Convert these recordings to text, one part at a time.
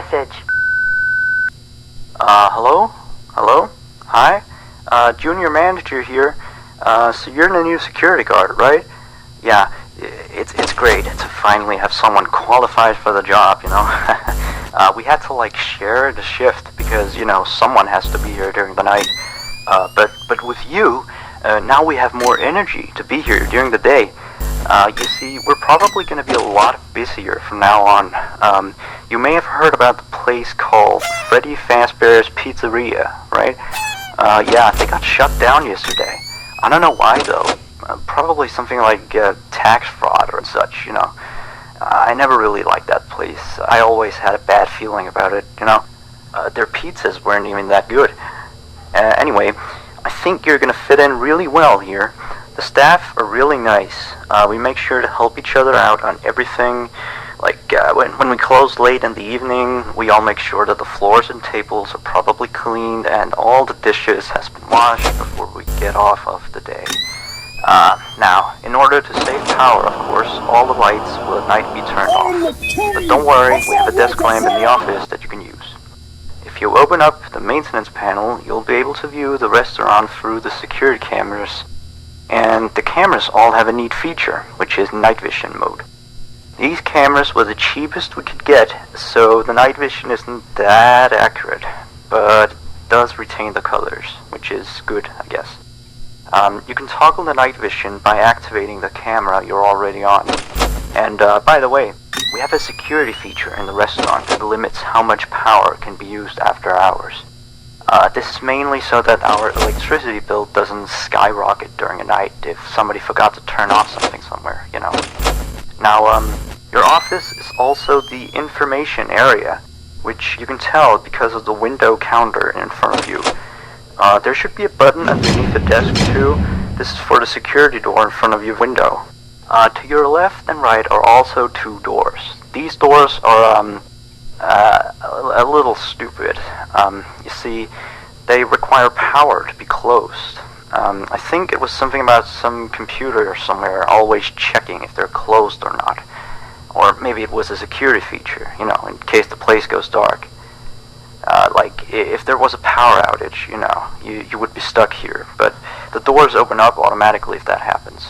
message. Hello? Hello? Hi? Junior manager here. So you're the new security guard, right? Yeah, it's great to finally have someone qualified for the job, you know? We had to, like, share the shift because, you know, someone has to be here during the night. But with you, now we have more energy to be here during the day. You see, we're probably going to be a lot busier from now on. You may have heard about the place called Freddy Fazbear's Pizzeria, right? Yeah, they got shut down yesterday. I don't know why, though. Probably something like tax fraud or such, you know. I never really liked that place. I always had a bad feeling about it, you know. Their pizzas weren't even that good. Anyway, I think you're gonna fit in really well here. The staff are really nice. We make sure to help each other out on everything. Like, when we close late in the evening, we all make sure that the floors and tables are properly cleaned and all the dishes has been washed before we get off of the day. Now, in order to save power, of course, all the lights will at night be turned off. But don't worry, we have a desk lamp in the office that you can use. If you open up the maintenance panel, you'll be able to view the restaurant through the security cameras. And the cameras all have a neat feature, which is night vision mode. These cameras were the cheapest we could get, so the night vision isn't that accurate, but it does retain the colors, which is good, I guess. You can toggle the night vision by activating the camera you're already on. And by the way, we have a security feature in the restaurant that limits how much power can be used after hours. This is mainly so that our electricity bill doesn't skyrocket during a night if somebody forgot to turn off something somewhere, you know. Now, your office is also the information area, which you can tell because of the window counter in front of you. There should be a button underneath the desk too. This is for the security door in front of your window. To your left and right are also two doors. These doors are, a little stupid. You see, they require power to be closed. I think it was something about some computer somewhere always checking if they're closed or not. Or maybe it was a security feature, you know, in case the place goes dark. Like, if there was a power outage, you know, you would be stuck here. But the doors open up automatically if that happens.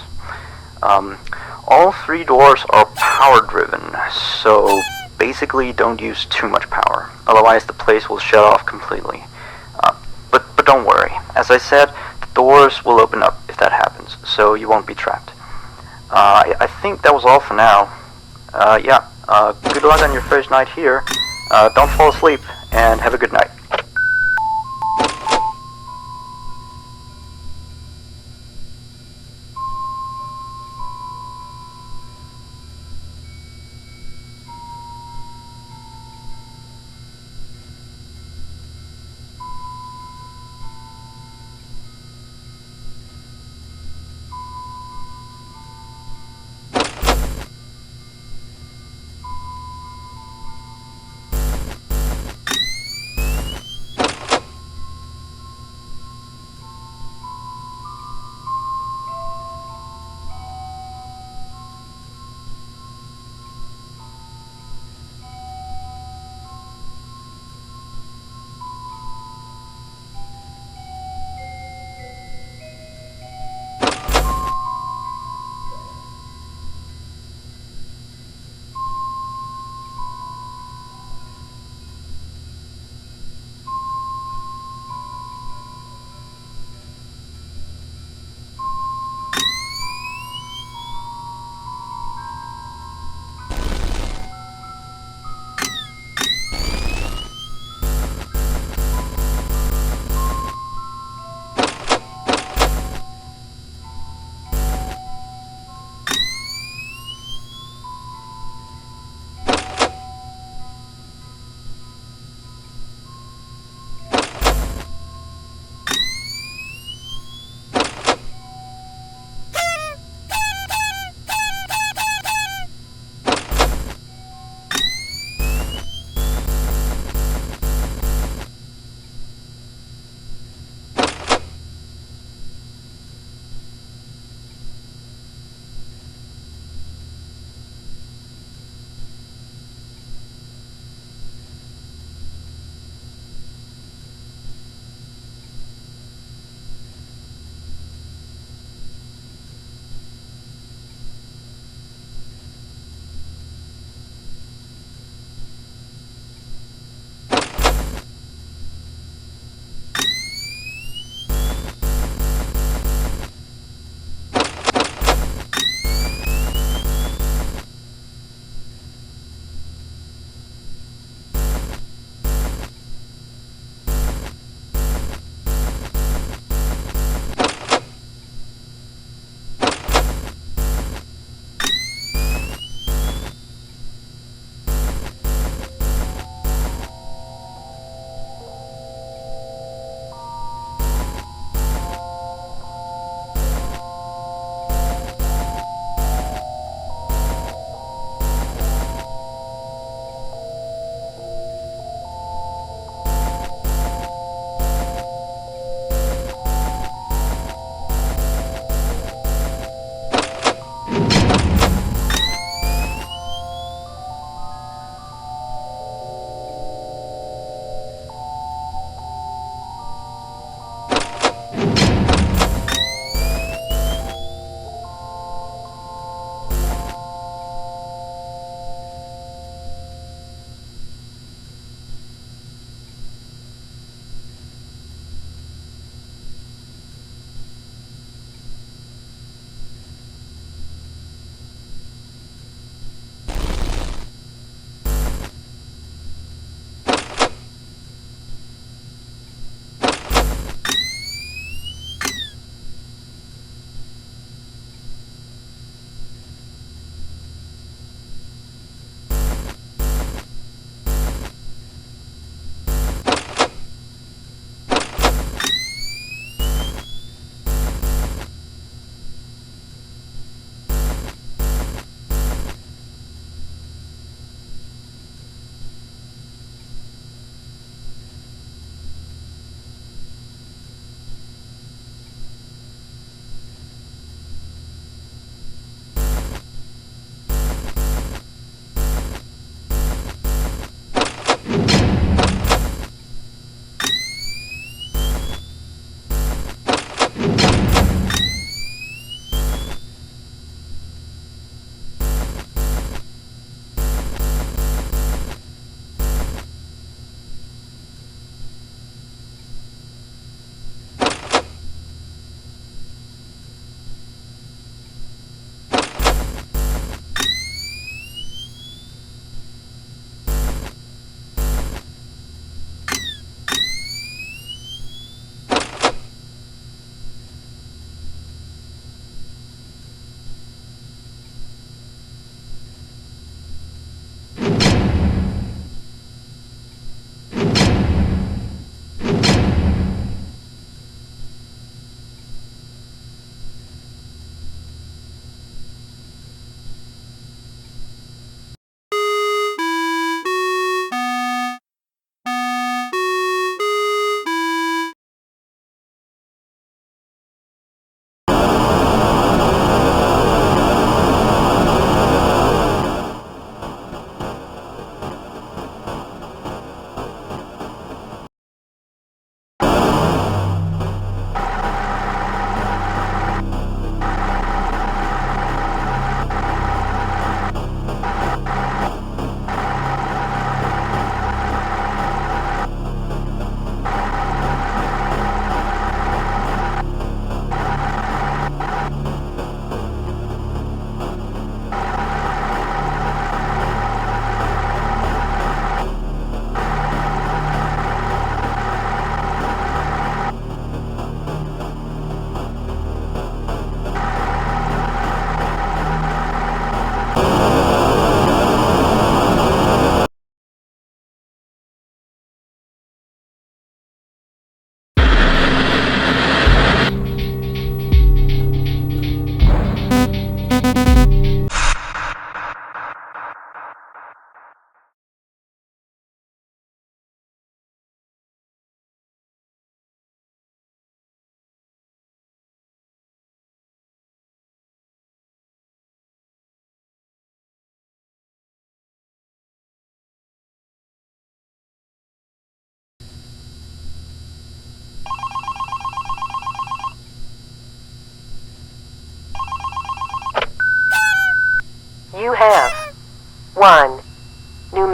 All three doors are power-driven, so basically don't use too much power. Otherwise the place will shut off completely. But don't worry. As I said, the doors will open up if that happens, so you won't be trapped. I think that was all for now. Yeah, good luck on your first night here. Don't fall asleep, and have a good night.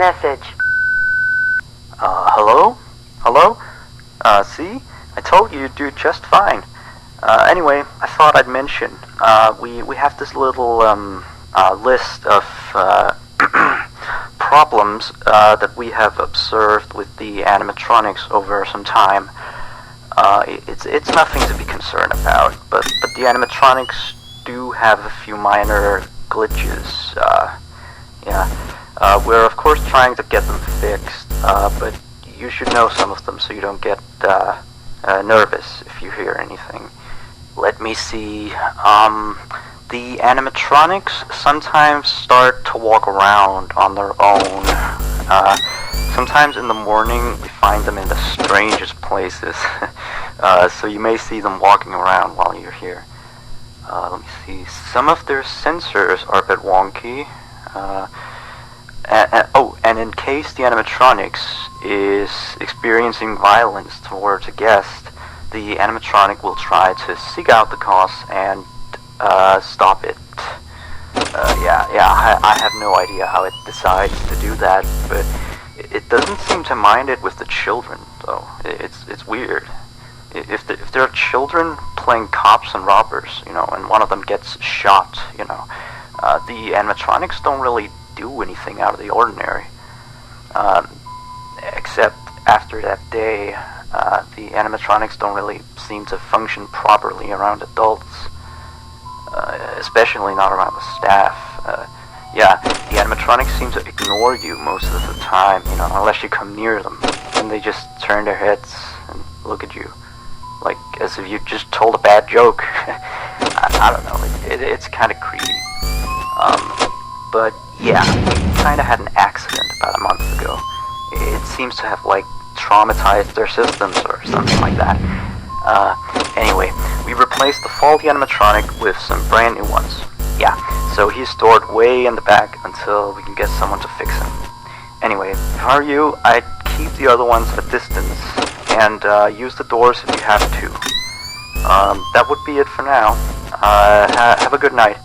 message. Hello? Hello? See? I told you you'd do just fine. Anyway, I thought I'd mention, we have this little, list of, problems, that we have observed with the animatronics over some time. It's nothing to be concerned about, but the animatronics do have a few minor glitches, yeah. We're of course trying to get them fixed, but you should know some of them so you don't get, nervous if you hear anything. Let me see, the animatronics sometimes start to walk around on their own. Sometimes in the morning we find them in the strangest places, so you may see them walking around while you're here. Let me see, some of their sensors are a bit wonky. And in case the animatronics is experiencing violence towards a guest, the animatronic will try to seek out the cause and stop it. I have no idea how it decides to do that, but it doesn't seem to mind it with the children, though. It's weird. If there are children playing cops and robbers, and one of them gets shot, the animatronics don't really do anything out of the ordinary. Except after that day, the animatronics don't really seem to function properly around adults, especially not around the staff. The animatronics seem to ignore you most of the time, unless you come near them, and they just turn their heads and look at you, like as if you just told a bad joke. I don't know, it's kind of creepy. But yeah, we kind of had an accident about a month ago. It seems to have, traumatized their systems or something like that. Anyway, we replaced the faulty animatronic with some brand new ones. Yeah, so he's stored way in the back until we can get someone to fix him. Anyway, if I were you, I'd keep the other ones at distance, and use the doors if you have to. That would be it for now. Have a good night.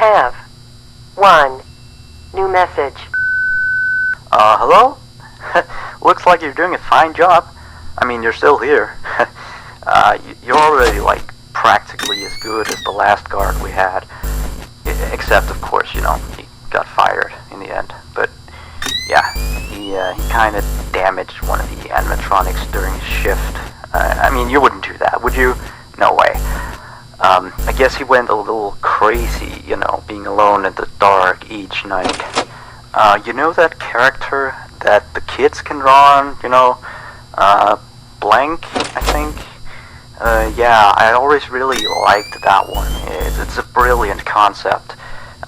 have 1 new message. Hello? Looks like you're doing a fine job. I mean, you're still here. You're already, like, practically as good as the last guard we had. Except, of course, he got fired in the end. But, yeah, he kind of damaged one of the animatronics during his shift. I mean, you wouldn't do that, would you? No way. I guess he went a little crazy, being alone in the dark each night. You know that character that the kids can draw on, Blank, I think? Yeah, I always really liked that one. It's a brilliant concept.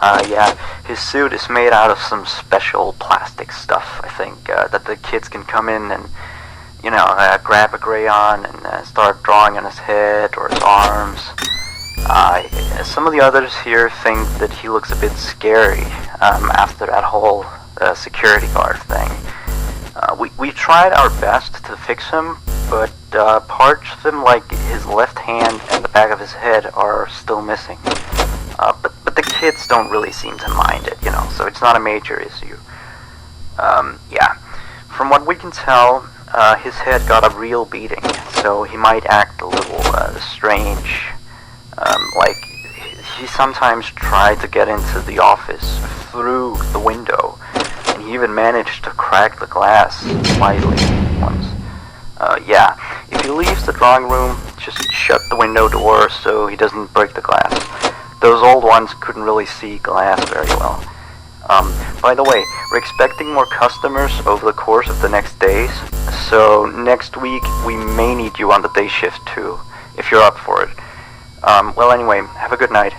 Yeah, his suit is made out of some special plastic stuff, I think, that the kids can come in and, grab a crayon and start drawing on his head or his arms. Some of the others here think that he looks a bit scary after that whole security guard thing. We tried our best to fix him, but parts of him, like his left hand and the back of his head, are still missing. But the kids don't really seem to mind it, so it's not a major issue. Yeah, from what we can tell, his head got a real beating, so he might act a little strange. Like, he sometimes tried to get into the office through the window, and he even managed to crack the glass slightly once. Yeah, if he leaves the drawing room, just shut the window door so he doesn't break the glass. Those old ones couldn't really see glass very well. By the way, we're expecting more customers over the course of the next days, so next week we may need you on the day shift too, if you're up for it. Well, anyway, have a good night.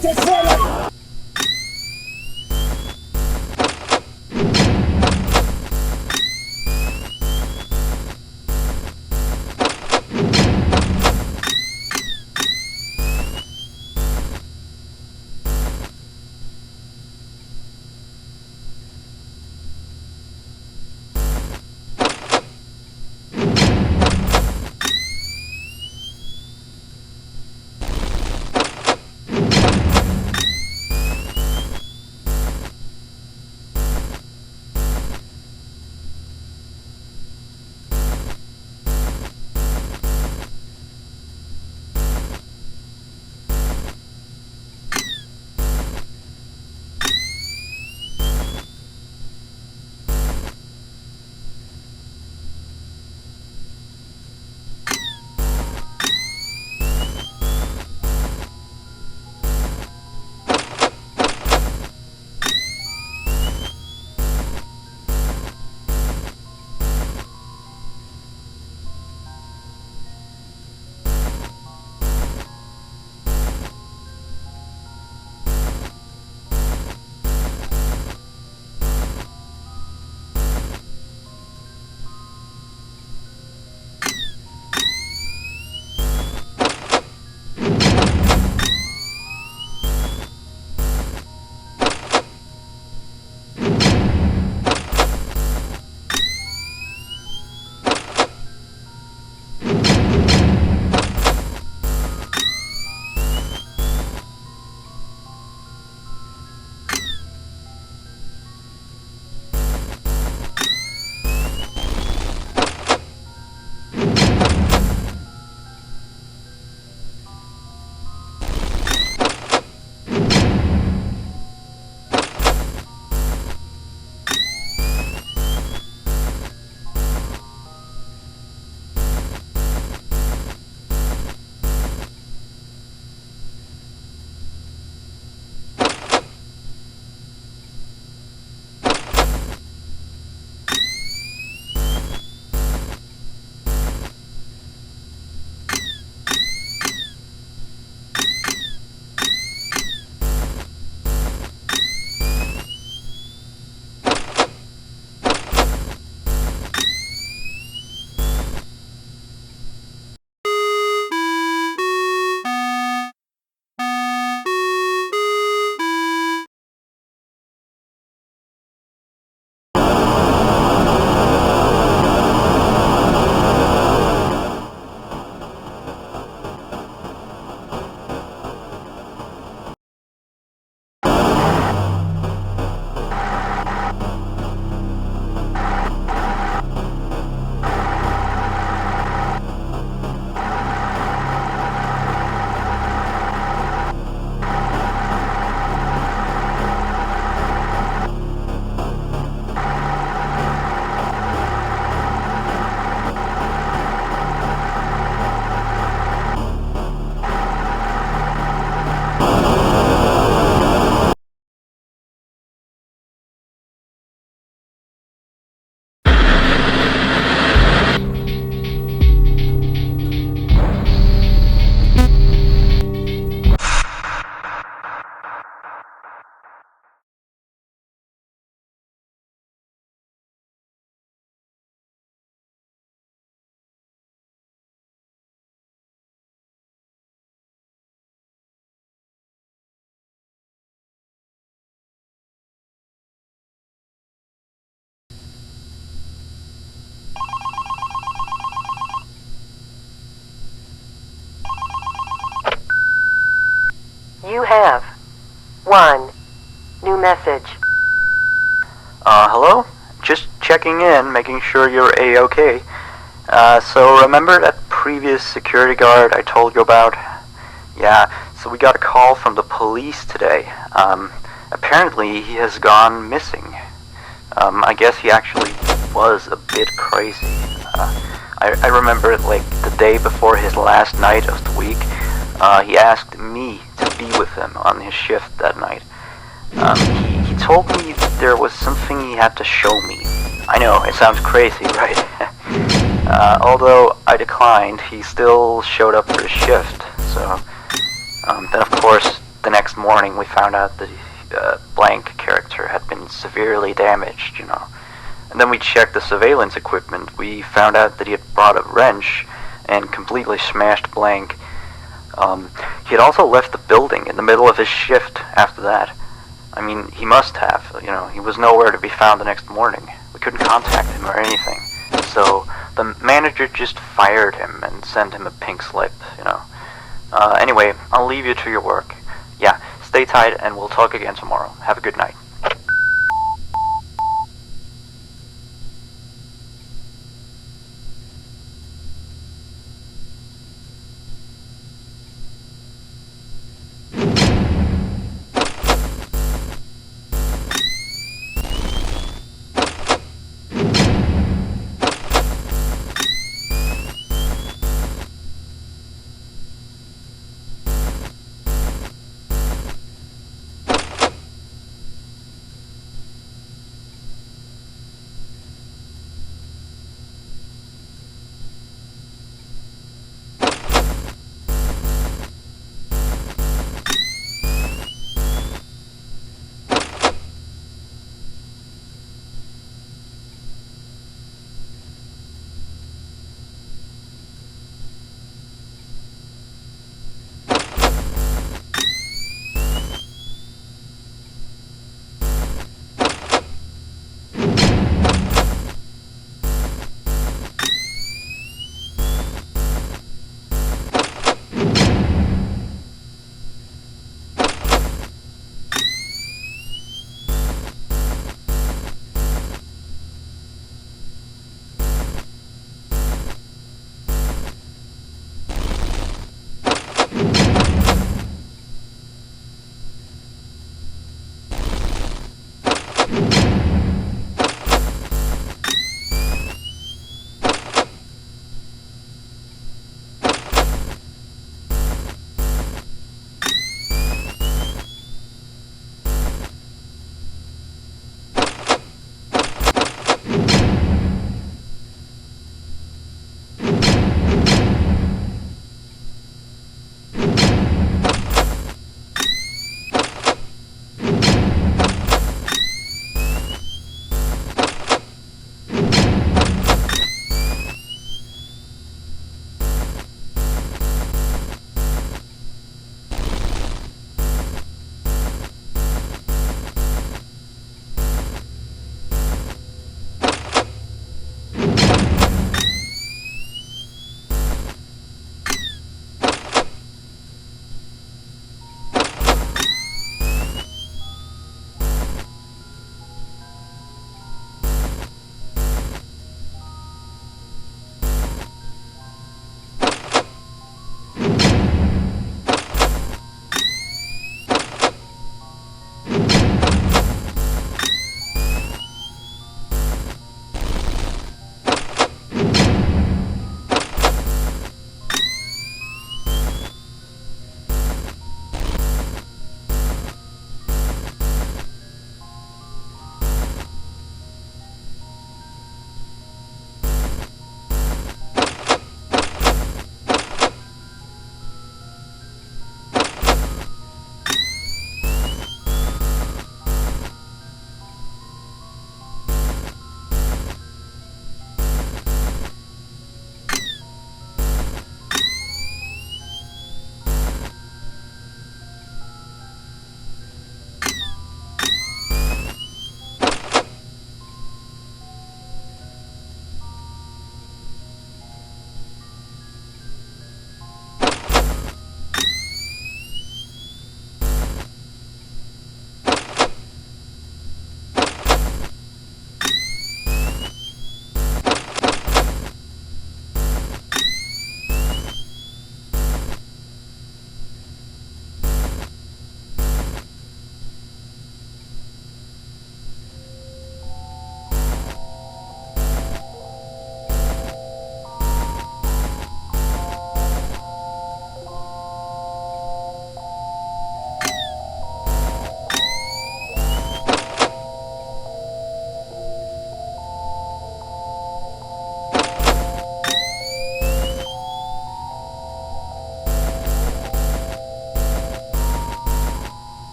Vete fuera! You have one new message. Hello? Just checking in, making sure you're A-okay. So remember that previous security guard I told you about? Yeah, so we got a call from the police today. Apparently he has gone missing. I guess he actually was a bit crazy. I remember, like, the day before his last night of the week, he asked me to be with him on his shift that night. He told me there was something he had to show me. I know, it sounds crazy, right? Although I declined, he still showed up for his shift, so... then of course, the next morning we found out the blank character had been severely damaged, you know. And then we checked the surveillance equipment. We found out that he had brought a wrench and completely smashed blank. He had also left the building in the middle of his shift after that. I mean, he must have, you know, he was nowhere to be found the next morning. We couldn't contact him or anything. So the manager just fired him and sent him a pink slip, you know. Anyway, I'll leave you to your work. Yeah, stay tight and we'll talk again tomorrow. Have a good night.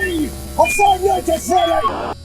me of Five Nights at Freddy!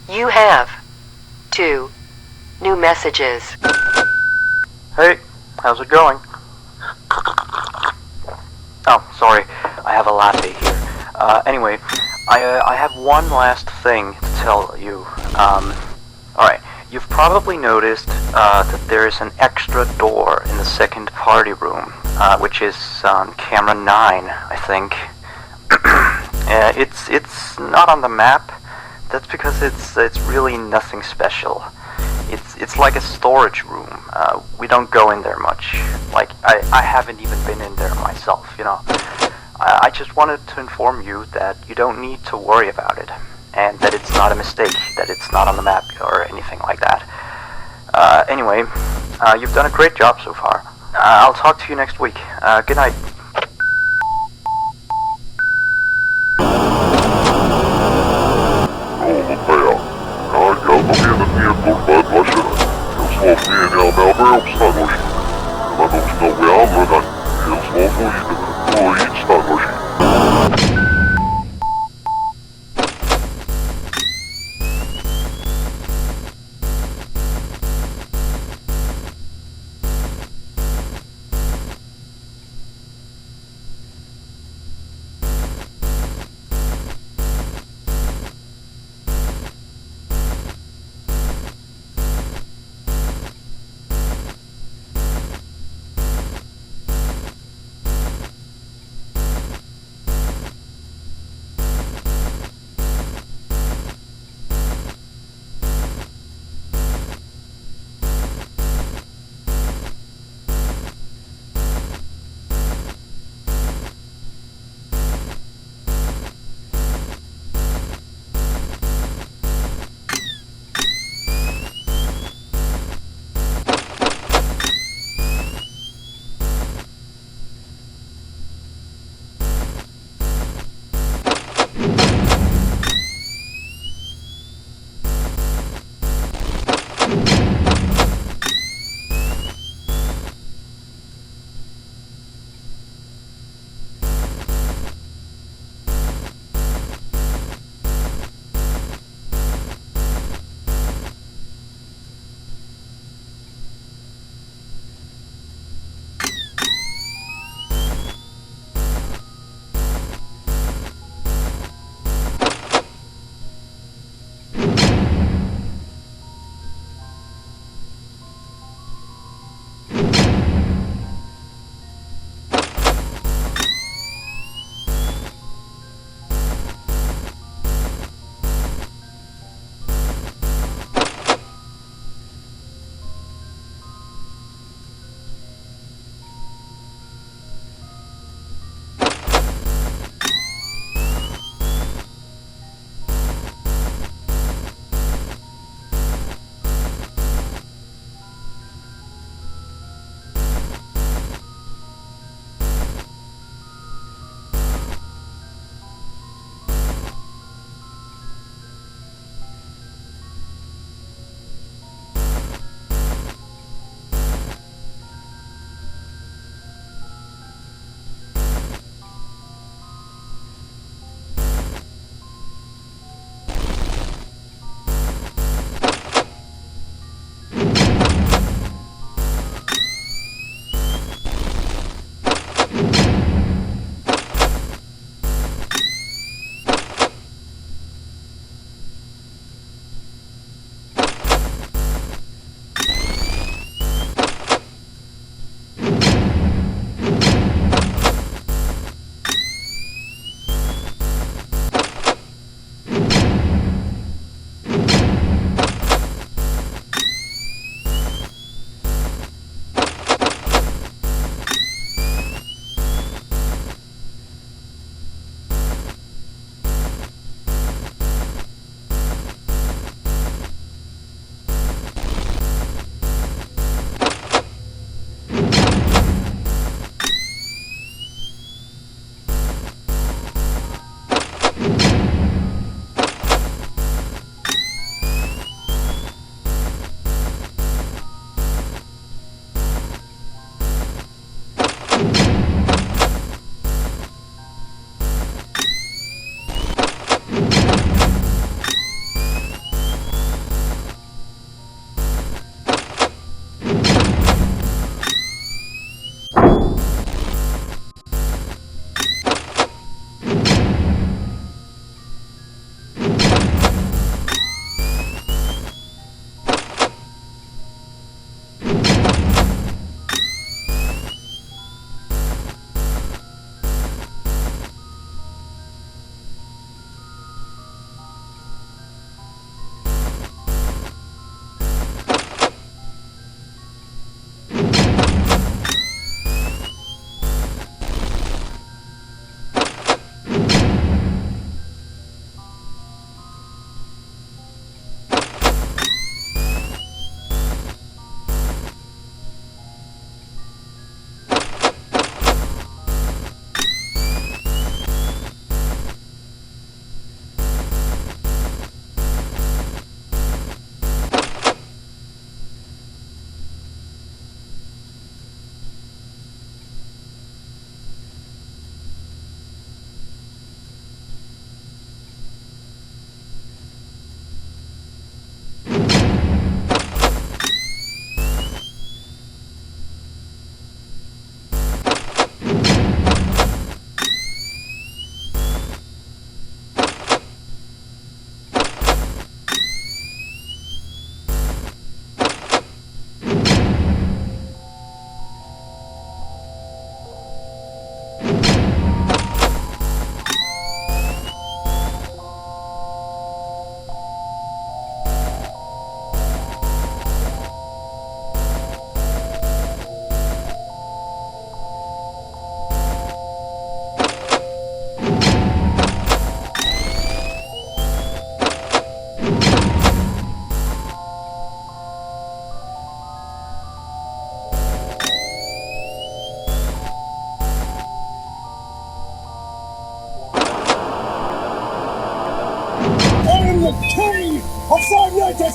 You have 2 new messages. Hey, how's it going? Oh, sorry, I have a latte here. Anyway, I have one last thing to tell you. Alright, you've probably noticed that there is an extra door in the second party room, which is on camera 9, I think. It's not on the map. That's because it's really nothing special. It's like a storage room. We don't go in there much. Like, I haven't even been in there myself, you know. I just wanted to inform you that you don't need to worry about it, and that it's not a mistake, that it's not on the map or anything like that. Anyway, you've done a great job so far. I'll talk to you next week. Good night.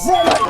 Freddy!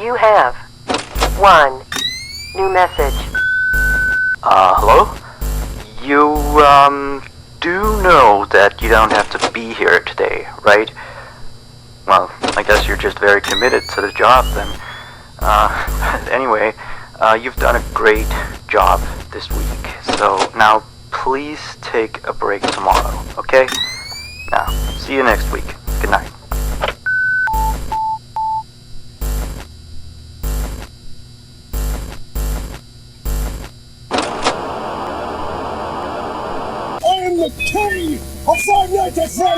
You have 1 new message. Hello? You, do know that you don't have to be here today, right? Well, I guess you're just very committed to the job then. Anyway, you've done a great job this week, so now please take a break tomorrow, okay? Now, see you next week. Good night. I am the king of Five Nights at Freddy's!